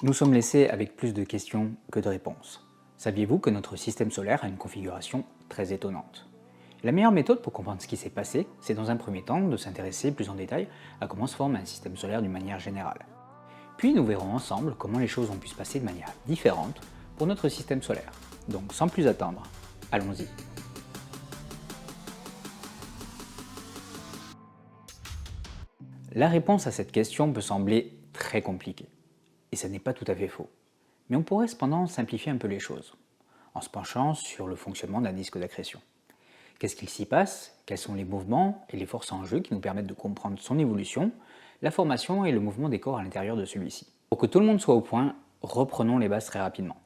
Nous sommes laissés avec plus de questions que de réponses. Saviez-vous que notre système solaire a une configuration très étonnante? La meilleure méthode pour comprendre ce qui s'est passé, c'est dans un premier temps de s'intéresser plus en détail à comment se forme un système solaire d'une manière générale. Puis nous verrons ensemble comment les choses ont pu se passer de manière différente pour notre système solaire. Donc sans plus attendre, allons-y. La réponse à cette question peut sembler très compliquée. Et ce n'est pas tout à fait faux. Mais on pourrait cependant simplifier un peu les choses, en se penchant sur le fonctionnement d'un disque d'accrétion. Qu'est-ce qu'il s'y passe? Quels sont les mouvements et les forces en jeu qui nous permettent de comprendre son évolution, la formation et le mouvement des corps à l'intérieur de celui-ci? Pour que tout le monde soit au point, reprenons les bases très rapidement.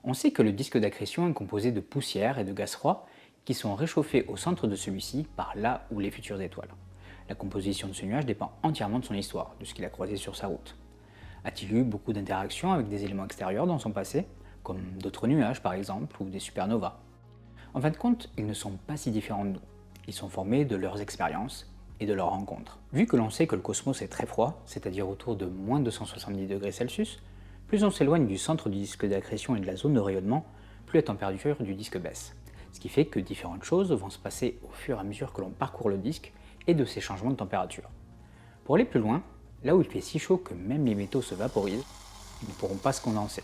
On sait que le disque d'accrétion est composé de poussière et de gaz froid qui sont réchauffés au centre de celui-ci par là où les futures étoiles. La composition de ce nuage dépend entièrement de son histoire, de ce qu'il a croisé sur sa route. A-t-il eu beaucoup d'interactions avec des éléments extérieurs dans son passé, comme d'autres nuages par exemple, ou des supernovas? En fin de compte, ils ne sont pas si différents de nous. Ils sont formés de leurs expériences et de leurs rencontres. Vu que l'on sait que le cosmos est très froid, c'est-à-dire autour de moins 270 degrés Celsius, plus on s'éloigne du centre du disque d'accrétion et de la zone de rayonnement, plus la température du disque baisse. Ce qui fait que différentes choses vont se passer au fur et à mesure que l'on parcourt le disque et de ces changements de température. Pour aller plus loin, là où il fait si chaud que même les métaux se vaporisent, ils ne pourront pas se condenser.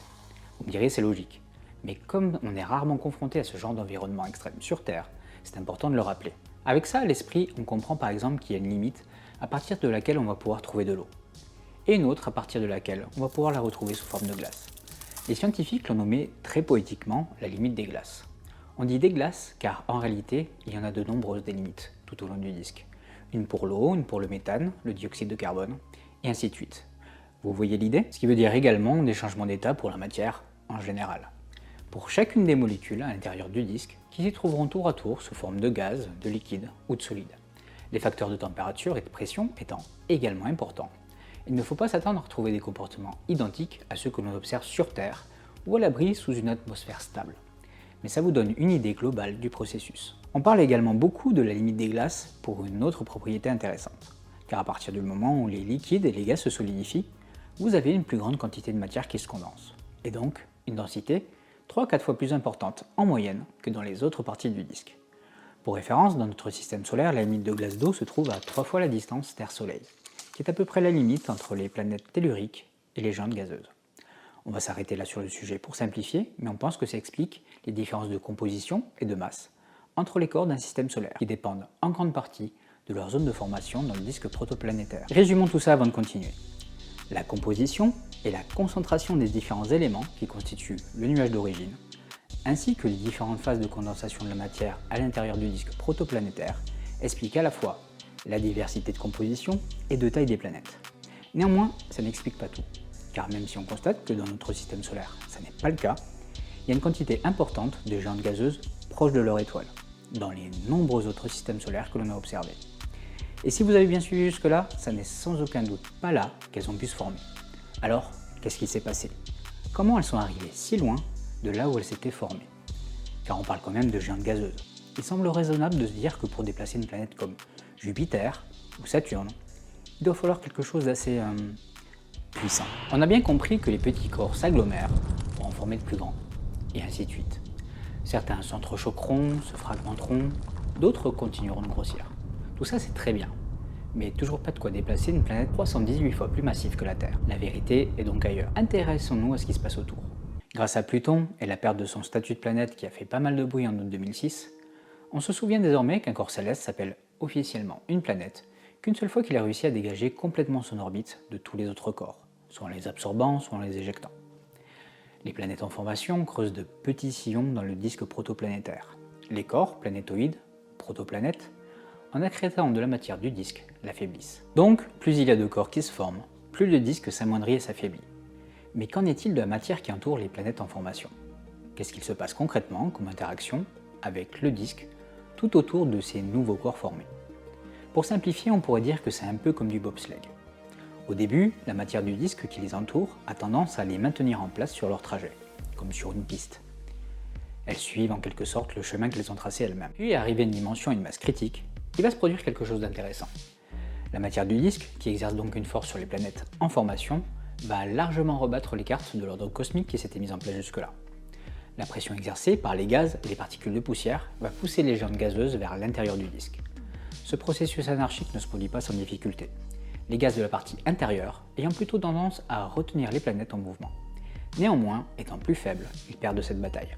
Vous me direz, c'est logique. Mais comme on est rarement confronté à ce genre d'environnement extrême sur Terre, c'est important de le rappeler. Avec ça à l'esprit, on comprend par exemple qu'il y a une limite à partir de laquelle on va pouvoir trouver de l'eau, et une autre à partir de laquelle on va pouvoir la retrouver sous forme de glace. Les scientifiques l'ont nommé très poétiquement la limite des glaces. On dit des glaces car en réalité, il y en a de nombreuses des limites tout au long du disque. Une pour l'eau, une pour le méthane, le dioxyde de carbone, et ainsi de suite. Vous voyez l'idée? Ce qui veut dire également des changements d'état pour la matière en général. Pour chacune des molécules à l'intérieur du disque, qui s'y trouveront tour à tour sous forme de gaz, de liquide ou de solide. Les facteurs de température et de pression étant également importants, il ne faut pas s'attendre à retrouver des comportements identiques à ceux que l'on observe sur Terre ou à l'abri sous une atmosphère stable. Mais ça vous donne une idée globale du processus. On parle également beaucoup de la limite des glaces pour une autre propriété intéressante, car à partir du moment où les liquides et les gaz se solidifient, vous avez une plus grande quantité de matière qui se condense, et donc une densité 3-4 fois plus importante en moyenne que dans les autres parties du disque. Pour référence, dans notre système solaire, la limite de glace d'eau se trouve à 3 fois la distance Terre-Soleil, qui est à peu près la limite entre les planètes telluriques et les géantes gazeuses. On va s'arrêter là sur le sujet pour simplifier, mais on pense que ça explique les différences de composition et de masse entre les corps d'un système solaire, qui dépendent en grande partie de leur zone de formation dans le disque protoplanétaire. Résumons tout ça avant de continuer. La composition et la concentration des différents éléments qui constituent le nuage d'origine, ainsi que les différentes phases de condensation de la matière à l'intérieur du disque protoplanétaire, expliquent à la fois la diversité de composition et de taille des planètes. Néanmoins, ça n'explique pas tout, car même si on constate que dans notre système solaire, ça n'est pas le cas, il y a une quantité importante de géantes gazeuses proches de leur étoile, dans les nombreux autres systèmes solaires que l'on a observés. Et si vous avez bien suivi jusque-là, ça n'est sans aucun doute pas là qu'elles ont pu se former. Alors, qu'est-ce qui s'est passé? Comment elles sont arrivées si loin de là où elles s'étaient formées? Car on parle quand même de géantes gazeuses. Il semble raisonnable de se dire que pour déplacer une planète comme Jupiter ou Saturne, il doit falloir quelque chose d'assez puissant. On a bien compris que les petits corps s'agglomèrent pour en former de plus grands, et ainsi de suite. Certains s'entrechoqueront, se fragmenteront, d'autres continueront de grossir. Tout ça c'est très bien, mais toujours pas de quoi déplacer une planète 318 fois plus massive que la Terre. La vérité est donc ailleurs. Intéressons-nous à ce qui se passe autour. Grâce à Pluton et la perte de son statut de planète qui a fait pas mal de bruit en août 2006, on se souvient désormais qu'un corps céleste s'appelle officiellement une planète qu'une seule fois qu'il a réussi à dégager complètement son orbite de tous les autres corps, soit en les absorbant, soit en les éjectant. Les planètes en formation creusent de petits sillons dans le disque protoplanétaire. Les corps, planétoïdes, protoplanètes, en accrétant de la matière du disque, l'affaiblissent. Donc, plus il y a de corps qui se forment, plus le disque s'amoindrit et s'affaiblit. Mais qu'en est-il de la matière qui entoure les planètes en formation? Qu'est-ce qu'il se passe concrètement comme interaction avec le disque tout autour de ces nouveaux corps formés? Pour simplifier, on pourrait dire que c'est un peu comme du bobsleigh. Au début, la matière du disque qui les entoure a tendance à les maintenir en place sur leur trajet, comme sur une piste. Elles suivent en quelque sorte le chemin qu'elles ont tracé elles-mêmes. Puis, arrivé à une dimension et une masse critique, il va se produire quelque chose d'intéressant. La matière du disque, qui exerce donc une force sur les planètes en formation, va largement rebattre les cartes de l'ordre cosmique qui s'était mis en place jusque-là. La pression exercée par les gaz et les particules de poussière va pousser les géantes gazeuses vers l'intérieur du disque. Ce processus anarchique ne se produit pas sans difficulté, les gaz de la partie intérieure ayant plutôt tendance à retenir les planètes en mouvement. Néanmoins, étant plus faibles, ils perdent cette bataille.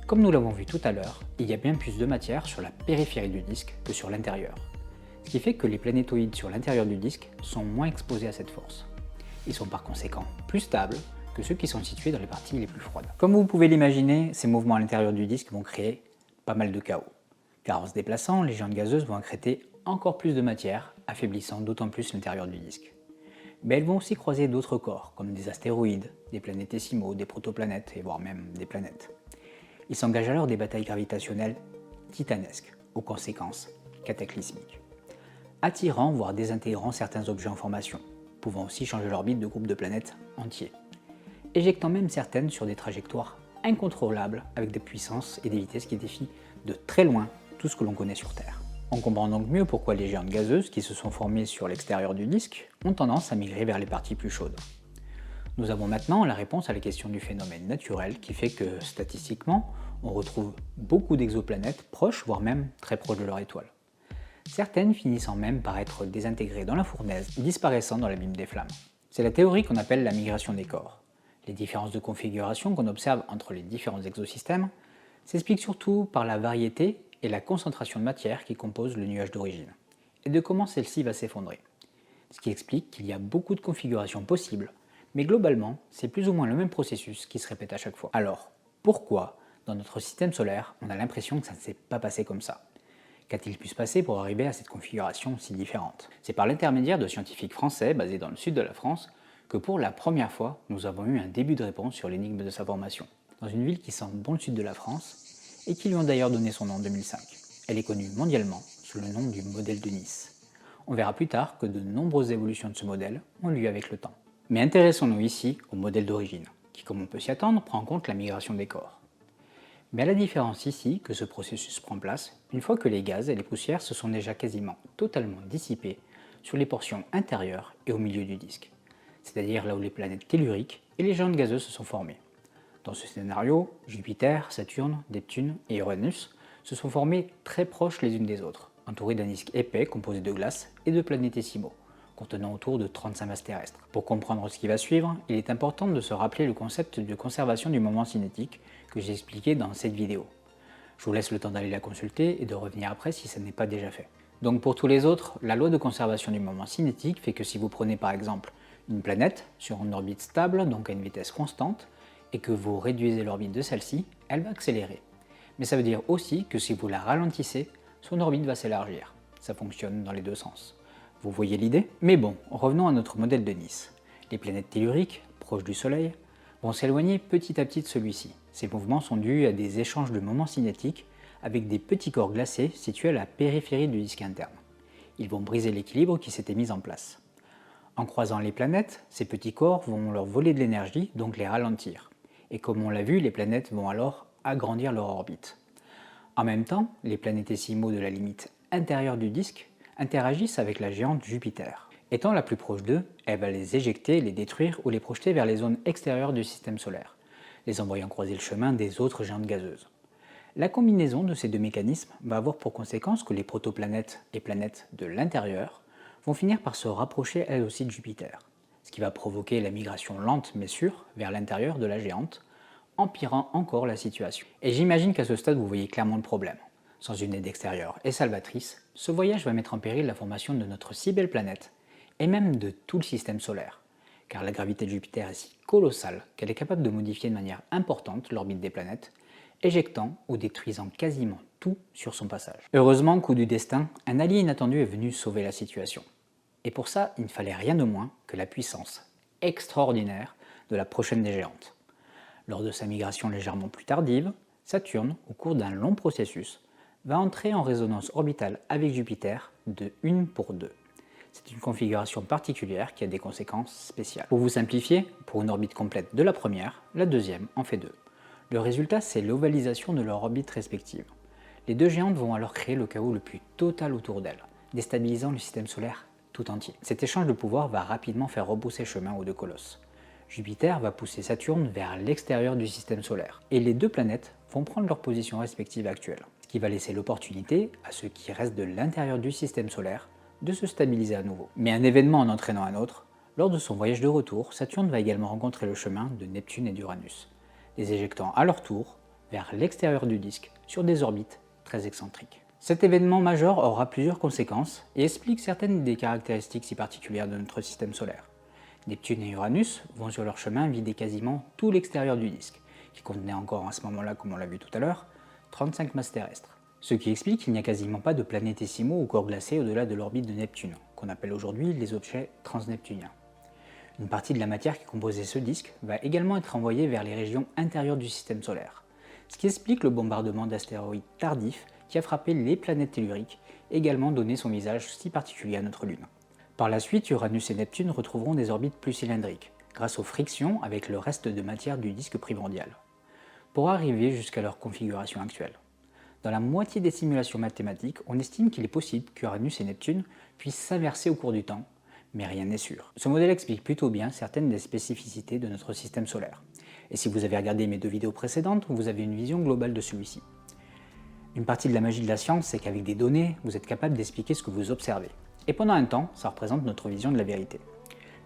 Comme nous l'avons vu tout à l'heure, il y a bien plus de matière sur la périphérie du disque que sur l'intérieur, ce qui fait que les planétoïdes sur l'intérieur du disque sont moins exposés à cette force. Ils sont par conséquent plus stables que ceux qui sont situés dans les parties les plus froides. Comme vous pouvez l'imaginer, ces mouvements à l'intérieur du disque vont créer pas mal de chaos, car en se déplaçant, les géantes gazeuses vont accréter encore plus de matière, affaiblissant d'autant plus l'intérieur du disque. Mais elles vont aussi croiser d'autres corps, comme des astéroïdes, des planétésimaux, des protoplanètes et voire même des planètes. Il s'engage alors des batailles gravitationnelles titanesques, aux conséquences cataclysmiques, attirant voire désintégrant certains objets en formation, pouvant aussi changer l'orbite de groupes de planètes entiers, éjectant même certaines sur des trajectoires incontrôlables avec des puissances et des vitesses qui défient de très loin tout ce que l'on connaît sur Terre. On comprend donc mieux pourquoi les géantes gazeuses qui se sont formées sur l'extérieur du disque ont tendance à migrer vers les parties plus chaudes. Nous avons maintenant la réponse à la question du phénomène naturel qui fait que, statistiquement, on retrouve beaucoup d'exoplanètes proches, voire même très proches de leur étoile. Certaines finissant même par être désintégrées dans la fournaise, disparaissant dans l'abîme des flammes. C'est la théorie qu'on appelle la migration des corps. Les différences de configuration qu'on observe entre les différents exosystèmes s'expliquent surtout par la variété et la concentration de matière qui compose le nuage d'origine, et de comment celle-ci va s'effondrer. Ce qui explique qu'il y a beaucoup de configurations possibles, mais globalement, c'est plus ou moins le même processus qui se répète à chaque fois. Alors, pourquoi, dans notre système solaire, on a l'impression que ça ne s'est pas passé comme ça? Qu'a-t-il pu se passer pour arriver à cette configuration si différente? C'est par l'intermédiaire de scientifiques français basés dans le sud de la France que pour la première fois, nous avons eu un début de réponse sur l'énigme de sa formation, dans une ville qui semble bon le sud de la France, et qui lui ont d'ailleurs donné son nom en 2005. Elle est connue mondialement sous le nom du modèle de Nice. On verra plus tard que de nombreuses évolutions de ce modèle ont lieu avec le temps. Mais intéressons-nous ici au modèle d'origine, qui, comme on peut s'y attendre, prend en compte la migration des corps. Mais à la différence ici que ce processus prend place une fois que les gaz et les poussières se sont déjà quasiment totalement dissipés sur les portions intérieures et au milieu du disque, c'est-à-dire là où les planètes telluriques et les géantes gazeuses se sont formées. Dans ce scénario, Jupiter, Saturne, Neptune et Uranus se sont formés très proches les unes des autres, entourés d'un disque épais composé de glace et de planétésimaux, contenant autour de 35 masses terrestres. Pour comprendre ce qui va suivre, il est important de se rappeler le concept de conservation du moment cinétique que j'ai expliqué dans cette vidéo. Je vous laisse le temps d'aller la consulter et de revenir après si ça n'est pas déjà fait. Donc pour tous les autres, la loi de conservation du moment cinétique fait que si vous prenez par exemple une planète sur une orbite stable, donc à une vitesse constante, et que vous réduisez l'orbite de celle-ci, elle va accélérer. Mais ça veut dire aussi que si vous la ralentissez, son orbite va s'élargir. Ça fonctionne dans les deux sens. Vous voyez l'idée? Mais bon, revenons à notre modèle de Nice. Les planètes telluriques, proches du Soleil, vont s'éloigner petit à petit de celui-ci. Ces mouvements sont dus à des échanges de moments cinétiques avec des petits corps glacés situés à la périphérie du disque interne. Ils vont briser l'équilibre qui s'était mis en place. En croisant les planètes, ces petits corps vont leur voler de l'énergie, donc les ralentir. Et comme on l'a vu, les planètes vont alors agrandir leur orbite. En même temps, les planétésimaux de la limite intérieure du disque interagissent avec la géante Jupiter. Étant la plus proche d'eux, elle va les éjecter, les détruire ou les projeter vers les zones extérieures du système solaire, les envoyant croiser le chemin des autres géantes gazeuses. La combinaison de ces deux mécanismes va avoir pour conséquence que les protoplanètes et planètes de l'intérieur vont finir par se rapprocher elles aussi de Jupiter, ce qui va provoquer la migration lente mais sûre vers l'intérieur de la géante, empirant encore la situation. Et j'imagine qu'à ce stade vous voyez clairement le problème. Sans une aide extérieure et salvatrice, ce voyage va mettre en péril la formation de notre si belle planète, et même de tout le système solaire, car la gravité de Jupiter est si colossale qu'elle est capable de modifier de manière importante l'orbite des planètes, éjectant ou détruisant quasiment tout sur son passage. Heureusement, coup du destin, un allié inattendu est venu sauver la situation. Et pour ça, il ne fallait rien de moins que la puissance extraordinaire de la prochaine des géantes. Lors de sa migration légèrement plus tardive, Saturne, au cours d'un long processus, va entrer en résonance orbitale avec Jupiter de 1 pour 2. C'est une configuration particulière qui a des conséquences spéciales. Pour vous simplifier, pour une orbite complète de la première, la deuxième en fait 2. Le résultat, c'est l'ovalisation de leur orbite respective. Les deux géantes vont alors créer le chaos le plus total autour d'elles, déstabilisant le système solaire tout entier. Cet échange de pouvoir va rapidement faire rebrousser chemin aux deux colosses. Jupiter va pousser Saturne vers l'extérieur du système solaire, et les deux planètes vont prendre leurs positions respectives actuelles, ce qui va laisser l'opportunité à ceux qui restent de l'intérieur du système solaire de se stabiliser à nouveau. Mais un événement en entraînant un autre, lors de son voyage de retour, Saturne va également rencontrer le chemin de Neptune et d'Uranus, les éjectant à leur tour vers l'extérieur du disque sur des orbites très excentriques. Cet événement majeur aura plusieurs conséquences et explique certaines des caractéristiques si particulières de notre système solaire. Neptune et Uranus vont sur leur chemin vider quasiment tout l'extérieur du disque, qui contenait encore à ce moment-là, comme on l'a vu tout à l'heure, 35 masses terrestres. Ce qui explique qu'il n'y a quasiment pas de planétésimaux ou corps glacés au-delà de l'orbite de Neptune, qu'on appelle aujourd'hui les objets transneptuniens. Une partie de la matière qui composait ce disque va également être envoyée vers les régions intérieures du système solaire, ce qui explique le bombardement d'astéroïdes tardifs qui a frappé les planètes telluriques, également donné son visage si particulier à notre Lune. Par la suite, Uranus et Neptune retrouveront des orbites plus cylindriques, grâce aux frictions avec le reste de matière du disque primordial, pour arriver jusqu'à leur configuration actuelle. Dans la moitié des simulations mathématiques, on estime qu'il est possible qu'Uranus et Neptune puissent s'inverser au cours du temps, mais rien n'est sûr. Ce modèle explique plutôt bien certaines des spécificités de notre système solaire. Et si vous avez regardé mes 2 vidéos précédentes, vous avez une vision globale de celui-ci. Une partie de la magie de la science, c'est qu'avec des données, vous êtes capable d'expliquer ce que vous observez. Et pendant un temps, ça représente notre vision de la vérité.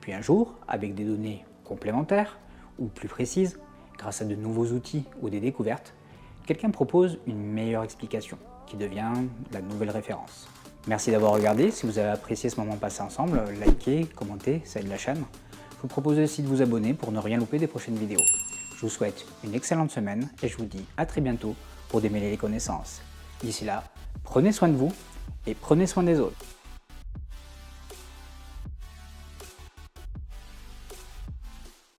Puis un jour, avec des données complémentaires, ou plus précises, grâce à de nouveaux outils ou des découvertes, quelqu'un propose une meilleure explication, qui devient la nouvelle référence. Merci d'avoir regardé, si vous avez apprécié ce moment passé ensemble, likez, commentez, ça aide la chaîne. Je vous propose aussi de vous abonner pour ne rien louper des prochaines vidéos. Je vous souhaite une excellente semaine et je vous dis à très bientôt pour démêler les connaissances. D'ici là, prenez soin de vous et prenez soin des autres.